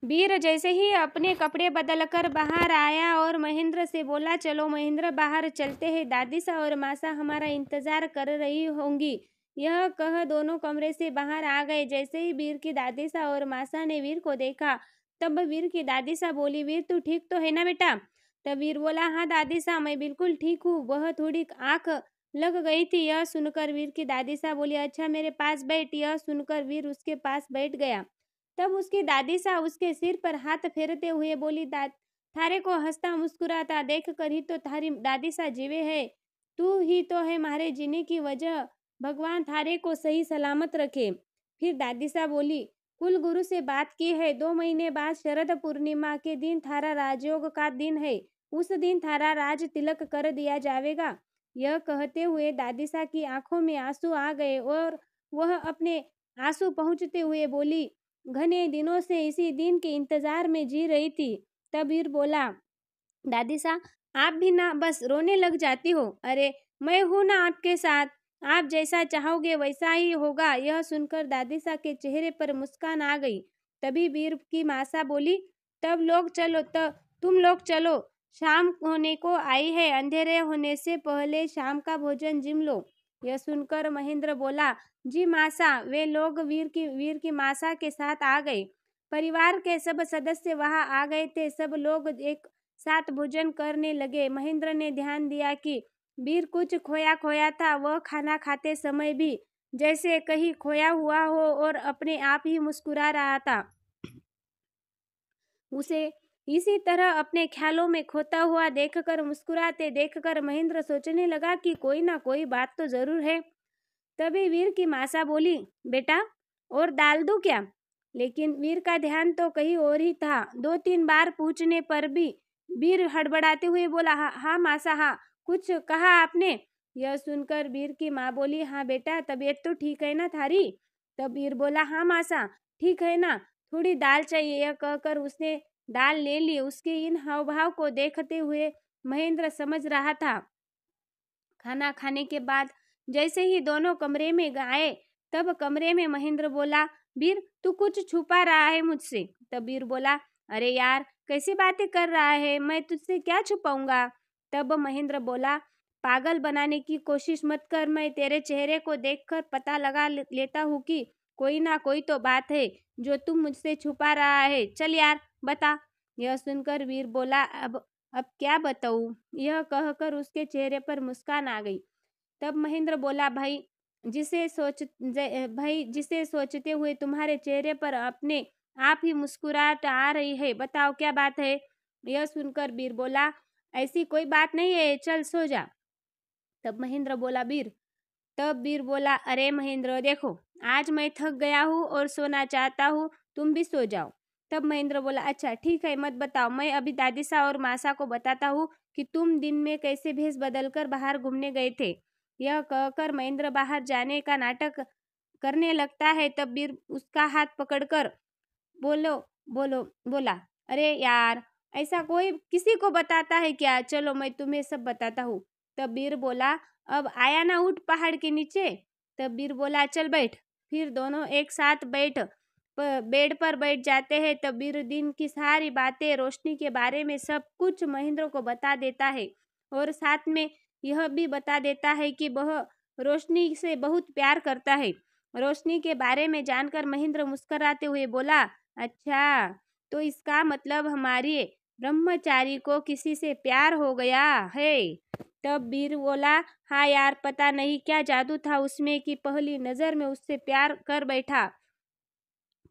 वीर जैसे ही अपने कपड़े बदलकर बाहर आया और महेंद्र से बोला, चलो महेंद्र, बाहर चलते हैं, दादीसा और मासा हमारा इंतजार कर रही होंगी। यह कह दोनों कमरे से बाहर आ गए। जैसे ही वीर की दादीसा और मासा ने वीर को देखा, तब वीर की दादीसा बोली, वीर तू ठीक तो है ना बेटा? तब वीर बोला, हाँ दादीसा, मैं बिल्कुल ठीक हूँ। वह थोड़ी आंख लग गई थी। यह सुनकर वीर की दादीसा बोली, अच्छा मेरे पास बैठ। यह सुनकर वीर उसके पास बैठ गया। तब उसकी दादीसा उसके सिर पर हाथ फेरते हुए बोली, थारे को हंसता मुस्कुराता देख कर ही तो थारी दादीसा जीवे है। तू ही तो है मारे जीने की वजह। भगवान थारे को सही सलामत रखे। फिर दादीसा बोली, कुल गुरु से बात की है, 2 महीने बाद शरद पूर्णिमा के दिन थारा राजयोग का दिन है। उस दिन थारा राज तिलक कर दिया जाएगा। यह कहते हुए दादीसा की आंखों में आंसू आ गए और वह अपने आंसू पहुंचते हुए बोली, घने दिनों से इसी दिन के इंतजार में जी रही थी। तब वीर बोला, दादीसा, आप भी ना बस रोने लग जाती हो। अरे मैं हूं ना आपके साथ, आप जैसा चाहोगे वैसा ही होगा। यह सुनकर दादीसा के चेहरे पर मुस्कान आ गई। तभी वीर की मासा बोली, तब लोग चलो, तुम लोग चलो, शाम होने को आई है, अंधेरे होने से पहले शाम का भोजन जिम लो। यह सुनकर महेंद्र बोला, जी मासा। वे लोग वीर की मासा के साथ आ गए। परिवार के सब सदस्य वहां आ गए थे। सब लोग एक साथ भोजन करने लगे। महेंद्र ने ध्यान दिया कि वीर कुछ खोया खोया था। वह खाना खाते समय भी जैसे कहीं खोया हुआ हो और अपने आप ही मुस्कुरा रहा था। उसे इसी तरह अपने ख्यालों में खोता हुआ देखकर, मुस्कुराते देखकर महेंद्र सोचने लगा कि कोई ना कोई बात तो जरूर है। तभी वीर की मासा बोली, बेटा और दाल दूं क्या? लेकिन वीर का ध्यान तो कहीं और ही था। 2-3 बार पूछने पर भी वीर हड़बड़ाते हुए बोला, हाँ हाँ मासा, हाँ, कुछ कहा आपने? यह सुनकर वीर की माँ बोली, हाँ बेटा, तबीयत तो ठीक है ना थारी? तब वीर बोला, हाँ मासा, ठीक है ना, थोड़ी दाल चाहिए। यह कहकर उसने दाल ले ली। उसके इन हाव भाव को देखते हुए महेंद्र समझ रहा था। खाना खाने के बाद जैसे ही दोनों कमरे में गए, तब कमरे में महेंद्र बोला, वीर तू कुछ छुपा रहा है मुझसे? तब वीर बोला, अरे यार, कैसी बातें कर रहा है, मैं तुझसे क्या छुपाऊंगा? तब महेंद्र बोला, पागल बनाने की कोशिश मत कर। मैं तेरे चेहरे को देखकर पता लगा लेता हूँ कि कोई ना कोई तो बात है जो तुम मुझसे छुपा रहा है। चल यार बता। यह सुनकर वीर बोला, अब क्या बताऊं? यह कहकर उसके चेहरे पर मुस्कान आ गई। तब महेंद्र बोला, भाई जिसे सोचते हुए तुम्हारे चेहरे पर अपने आप ही मुस्कुराहट आ रही है, बताओ क्या बात है? यह सुनकर वीर बोला, ऐसी कोई बात नहीं है, चल सो जा। तब महेंद्र बोला, वीर। तब वीर बोला, अरे महेंद्र देखो, आज मैं थक गया हूँ और सोना चाहता हूँ, तुम भी सो जाओ। तब महेंद्र बोला, अच्छा ठीक है, मत बताओ, मैं अभी दादीसा और मासा को बताता हूँ कि तुम दिन में कैसे भेष बदलकर बाहर घूमने गए थे। यह कहकर महेंद्र बाहर जाने का नाटक करने लगता है। तब वीर उसका हाथ पकड़कर बोलो बोलो बोला, अरे यार, ऐसा कोई किसी को बताता है क्या? चलो मैं तुम्हें सब बताता हूँ। तब वीर बोला, अब आया ना ऊँट पहाड़ के नीचे? तब वीर बोला, चल बैठ। फिर दोनों एक साथ बेड पर बैठ जाते हैं। तब वीर दिन की सारी बातें, रोशनी के बारे में सब कुछ महेंद्र को बता देता है और साथ में यह भी बता देता है कि वह रोशनी से बहुत प्यार करता है। रोशनी के बारे में जानकर महेंद्र मुस्कुराते हुए बोला, अच्छा, तो इसका मतलब हमारी ब्रह्मचारी को किसी से प्यार हो गया है? तब वीर बोला, हाँ यार, पता नहीं क्या जादू था उसमें कि पहली नजर में उससे प्यार कर बैठा।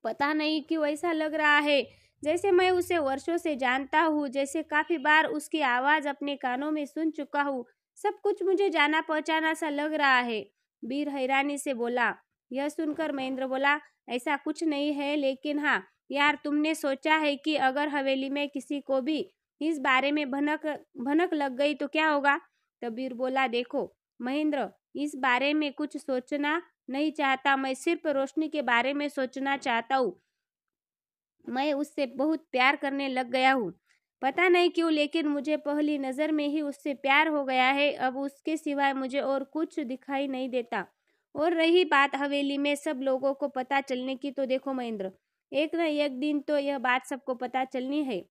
पता नहीं क्यों ऐसा लग रहा है जैसे मैं उसे वर्षों से जानता हूँ, जैसे काफी बार उसकी आवाज अपने कानों में सुन चुका हूँ। सब कुछ मुझे जाना पहचाना सा लग रहा है। वीर हैरानी से बोला। यह सुनकर महेंद्र बोला, ऐसा कुछ नहीं है, लेकिन हाँ यार, तुमने सोचा है कि अगर हवेली में किसी को भी इस बारे में भनक भनक लग गई तो क्या होगा? तब वीर बोला, देखो महेंद्र, इस बारे में कुछ सोचना नहीं चाहता। मैं सिर्फ रोशनी के बारे में सोचना चाहता हूँ। मैं उससे बहुत प्यार करने लग गया हूँ। पता नहीं क्यों, लेकिन मुझे पहली नजर में ही उससे प्यार हो गया है। अब उसके सिवाय मुझे और कुछ दिखाई नहीं देता। और रही बात हवेली में सब लोगों को पता चलने की, तो देखो महेंद्र, एक न एक दिन तो यह बात सबको पता चलनी है।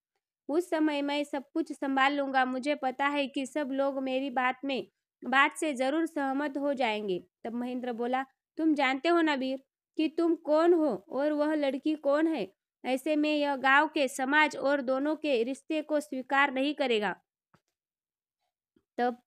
उस समय मैं सब कुछ संभाल लूंगा। मुझे पता है कि सब लोग मेरी बात से जरूर सहमत हो जाएंगे। तब महेंद्र बोला, तुम जानते हो ना वीर कि तुम कौन हो और वह लड़की कौन है। ऐसे में यह गांव के समाज और दोनों के रिश्ते को स्वीकार नहीं करेगा। तब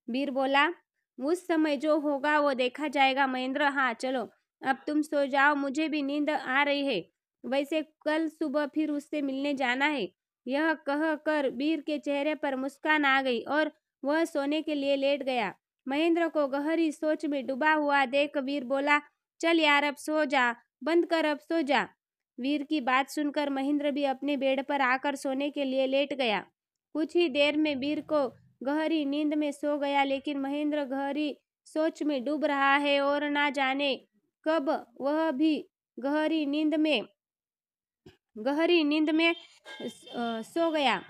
वीर बोला, उस समय जो होगा वो देखा जाएगा महेंद्र। हाँ चलो अब तुम सो जाओ, मुझे भी नींद आ रही है। वैसे कल सुबह फिर उससे मिलने जाना है। यह कह कर वीर के चेहरे पर मुस्कान आ गई और वह सोने के लिए लेट गया। महेंद्र को गहरी सोच में डूबा हुआ देख वीर बोला, चल यार अब सो जा, बंद कर अब सो जा। वीर की बात सुनकर महेंद्र भी अपने बेड पर आकर सोने के लिए लेट गया। कुछ ही देर में वीर को गहरी नींद में सो गया, लेकिन महेंद्र गहरी सोच में डूब रहा है और ना जाने कब वह भी गहरी नींद में सो गया।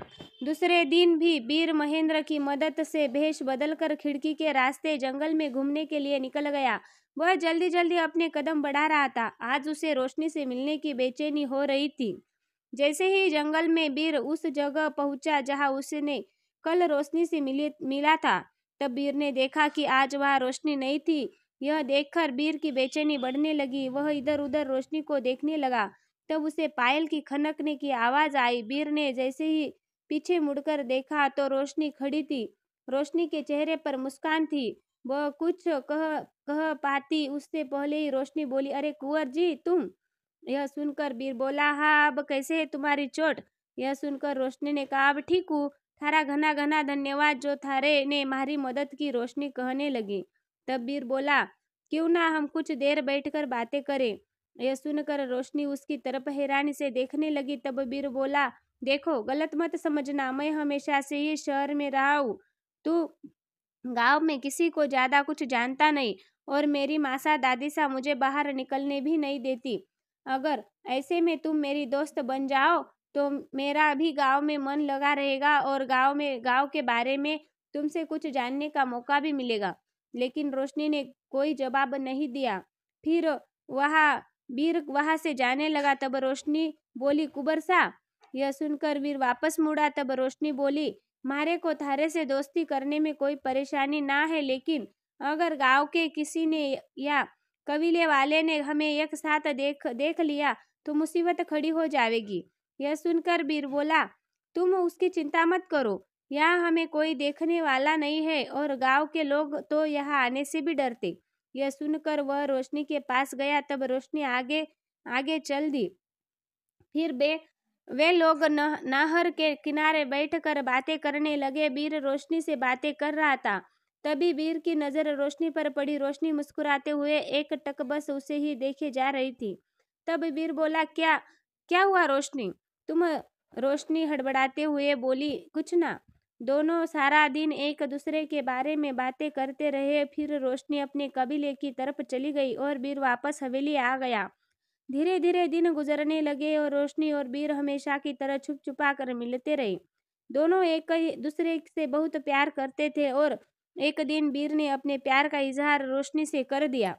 दूसरे दिन भी वीर महेंद्र की मदद से भेष बदलकर खिड़की के रास्ते जंगल में घूमने के लिए निकल गया। वह जल्दी जल्दी अपने कदम बढ़ा रहा था। आज उसे रोशनी से मिलने की बेचैनी हो रही थी। जैसे ही जंगल में वीर उस जगह पहुंचा जहां उसने कल रोशनी से मिला था, तब वीर ने देखा कि आज वहां रोशनी नहीं थी। यह देखकर वीर की बेचैनी बढ़ने लगी। वह इधर उधर रोशनी को देखने लगा। तब उसे पायल की खनकने की आवाज आई। वीर ने जैसे ही पीछे मुड़कर देखा तो रोशनी खड़ी थी। रोशनी के चेहरे पर मुस्कान थी। वह कुछ कह पाती उससे पहले ही रोशनी बोली, अरे कुंवर जी तुम। यह सुनकर वीर बोला, हाँ अब कैसे है तुम्हारी चोट। यह सुनकर रोशनी ने कहा, अब ठीक हूँ, थारा घना घना धन्यवाद जो थारे ने हमारी मदद की। रोशनी कहने लगी। तब वीर बोला, क्यों ना हम कुछ देर बैठकर बातें करें। यह सुनकर रोशनी उसकी तरफ हैरानी से देखने लगी। तब वीर बोला, देखो गलत मत समझना, मैं हमेशा से ही शहर में रहा हूँ। तू गांव में किसी को ज्यादा कुछ जानता नहीं और मेरी मासा दादी सा मुझे बाहर निकलने भी नहीं देती। अगर ऐसे में तुम मेरी दोस्त बन जाओ तो मेरा भी गांव में मन लगा रहेगा और गांव के बारे में तुमसे कुछ जानने का मौका भी मिलेगा। लेकिन रोशनी ने कोई जवाब नहीं दिया। फिर वीर वहां से जाने लगा। तब रोशनी बोली, कुबर सा। यह सुनकर वीर वापस मुड़ा। तब रोशनी बोली, मारे को थारे से दोस्ती करने में कोई परेशानी ना है, लेकिन अगर गांव के किसी ने या कबीले वाले ने हमें एक साथ देख लिया तो मुसीबत खड़ी हो जाएगी। यह सुनकर वीर बोला, तुम उसकी चिंता मत करो, यहाँ हमें कोई देखने वाला नहीं है और गांव के लोग तो यहाँ आने से भी डरते। यह सुनकर वह रोशनी के पास गया। तब रोशनी आगे आगे चल दी। फिर वे लोग नहर के किनारे बैठकर बातें करने लगे। वीर रोशनी से बातें कर रहा था। तभी वीर की नजर रोशनी पर पड़ी। रोशनी मुस्कुराते हुए एक टक बस उसे ही देखे जा रही थी। तब वीर बोला, क्या क्या हुआ रोशनी तुम। रोशनी हड़बड़ाते हुए बोली, कुछ ना। दोनों सारा दिन एक दूसरे के बारे में बातें करते रहे। फिर रोशनी अपने कबीले की तरफ चली गई और वीर वापस हवेली आ गया। धीरे धीरे दिन गुजरने लगे और रोशनी और वीर हमेशा की तरह छुप छुपा कर मिलते रहे। दोनों एक दूसरे से बहुत प्यार करते थे और एक दिन वीर ने अपने प्यार का इजहार रोशनी से कर दिया।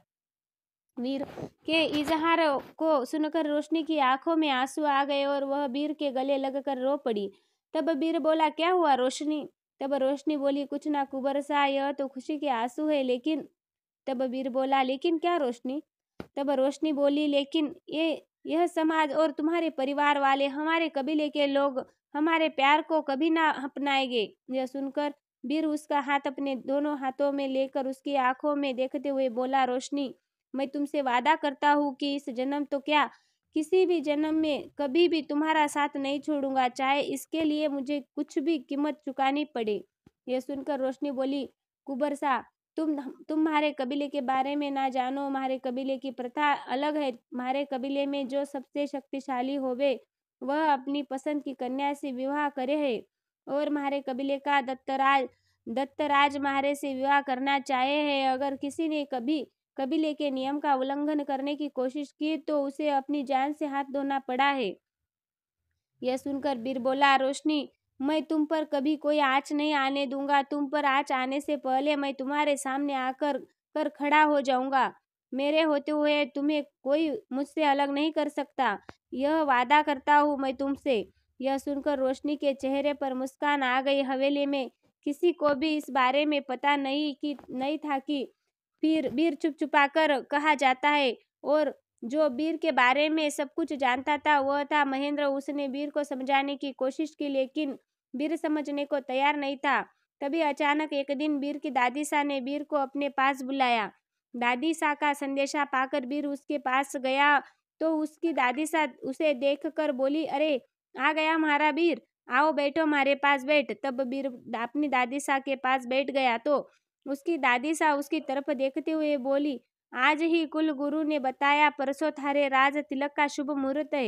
वीर के इजहार को सुनकर रोशनी की आंखों में आंसू आ गए और वह वीर के गले लगकर रो पड़ी। तब वीर बोला, क्या हुआ रोशनी। तब रोशनी बोली, कुछ ना कुंवर सा, यह तो खुशी के आंसू है, लेकिन। तब वीर बोला, लेकिन क्या रोशनी। तब रोशनी बोली, लेकिन यह समाज और तुम्हारे परिवार वाले, हमारे कबीले के लोग हमारे प्यार को कभी ना अपनाएंगे। यह सुनकर वीर उसका हाथ अपने दोनों हाथों में लेकर उसकी आंखों में देखते हुए बोला, रोशनी मैं तुमसे वादा करता हूँ कि इस जन्म तो क्या, किसी भी जन्म में कभी भी तुम्हारा साथ नहीं छोड़ूंगा, चाहे इसके लिए मुझे कुछ भी कीमत चुकानी पड़े। यह सुनकर रोशनी बोली, कुंवर सा, तुम्हारे कबीले के बारे में ना जानो। हमारे कबीले की प्रथा अलग है। हमारे कबीले में जो सबसे शक्तिशाली होवे वह अपनी पसंद की कन्या से विवाह करे है और हमारे कबीले का दत्तराज हमारे से विवाह करना चाहे है। अगर किसी ने कभी कबीले के नियम का उल्लंघन करने की कोशिश की तो उसे अपनी जान से हाथ धोना पड़ा है। यह सुनकर वीर बोला, रोशनी मैं तुम पर कभी कोई आँच नहीं आने दूंगा। तुम पर आँच आने से पहले मैं तुम्हारे सामने आकर खड़ा हो जाऊंगा। मेरे होते हुए तुम्हें कोई मुझसे अलग नहीं कर सकता, यह वादा करता हूँ मैं तुमसे। यह सुनकर रोशनी के चेहरे पर मुस्कान आ गई। हवेली में किसी को भी इस बारे में पता नहीं था कि फिर बीर चुप छुपाकर कहा जाता है, और जो बीर के बारे में सब कुछ जानता था वह था महेंद्र। उसने बीर को समझाने की कोशिश की, लेकिन बीर समझने को तैयार नहीं था। तभी अचानक एक दिन बीर की दादी सा ने बीर को अपने पास बुलाया। दादी सा का संदेशा पाकर बीर उसके पास गया तो उसकी दादी सा उसे देखकर बोली, अरे आ गया हमारा बीर, आओ बैठो हमारे पास बैठ। तब बीर अपनी दादी सा के पास बैठ गया तो उसकी दादी सा उसकी तरफ देखते हुए बोली, आज ही कुल गुरु ने बताया, परसों थारे राज तिलक का शुभ मुहूर्त है।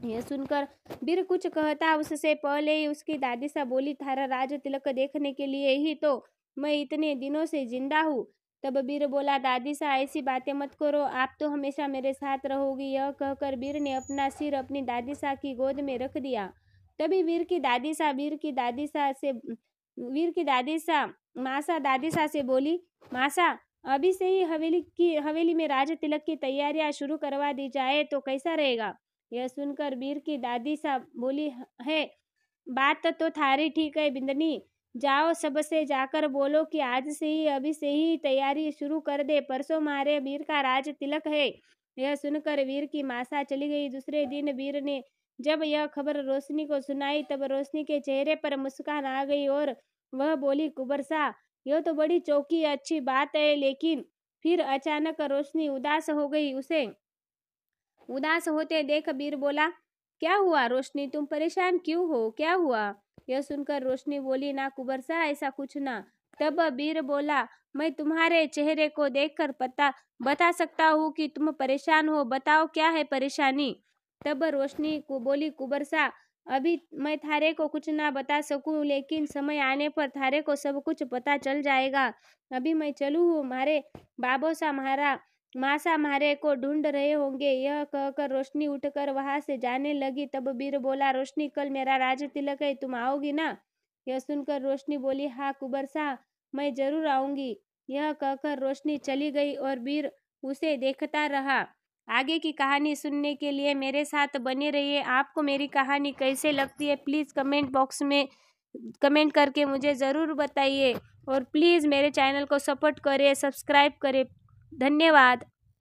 यह सुनकर बीर कुछ कहता उससे पहले ही उसकी दादी सा बोली, थारा राज तिलक देखने के लिए ही तो मैं इतने दिनों से जिंदा हूँ। तब बीर बोला, दादी सा ऐसी बातें मत करो, आप तो हमेशा मेरे साथ रहोगी। यह कहकर बीर ने अपना सिर अपनी दादी सा की गोद में रख दिया। तभी वीर की दादी सा मासा दादी सा से बोली, मासा अभी से ही हवेली में राज तिलक की तैयारियां शुरू करवा दी जाए तो कैसा रहेगा। यह सुनकर बीर की दादी सा बोली, है बात तो थारी ठीक है बिंदनी, जाओ सबसे जाकर बोलो कि आज से ही अभी से ही तैयारी शुरू कर दे, परसों हमारे वीर का राज तिलक है। यह सुनकर वीर की मासा चली गई। दूसरे दिन वीर ने जब यह खबर रोशनी को सुनाई तब रोशनी के चेहरे पर मुस्कान आ गई और वह बोली, कुबर सा यह तो बड़ी चौकी अच्छी बात है। लेकिन फिर अचानक रोशनी उदास हो गई। उसे उदास होते देख बीर बोला, क्या हुआ रोशनी, तुम परेशान क्यों हो, क्या हुआ। यह सुनकर रोशनी बोली, ना कुबर सा ऐसा कुछ ना। तब बीर बोला, मैं तुम्हारे चेहरे को देखकर बता सकता हूँ कि तुम परेशान हो, बताओ क्या है परेशानी। तब रोशनी को बोली, कुबर सा अभी मैं थारे को कुछ ना बता सकूं, लेकिन समय आने पर थारे को सब कुछ पता चल जाएगा। अभी मैं चलू हूँ, मारे बाबो सा मासा मारे को ढूंढ रहे होंगे। यह कहकर रोशनी उठकर वहां से जाने लगी। तब बीर बोला, रोशनी कल मेरा राज तिलक है, तुम आओगी ना। यह सुनकर रोशनी बोली, हाँ कुबर सा मैं जरूर आऊंगी। यह कहकर रोशनी चली गई और बीर उसे देखता रहा। आगे की कहानी सुनने के लिए मेरे साथ बने रहिए। आपको मेरी कहानी कैसे लगती है प्लीज़ कमेंट बॉक्स में कमेंट करके मुझे ज़रूर बताइए, और प्लीज़ मेरे चैनल को सपोर्ट करें, सब्सक्राइब करें। धन्यवाद।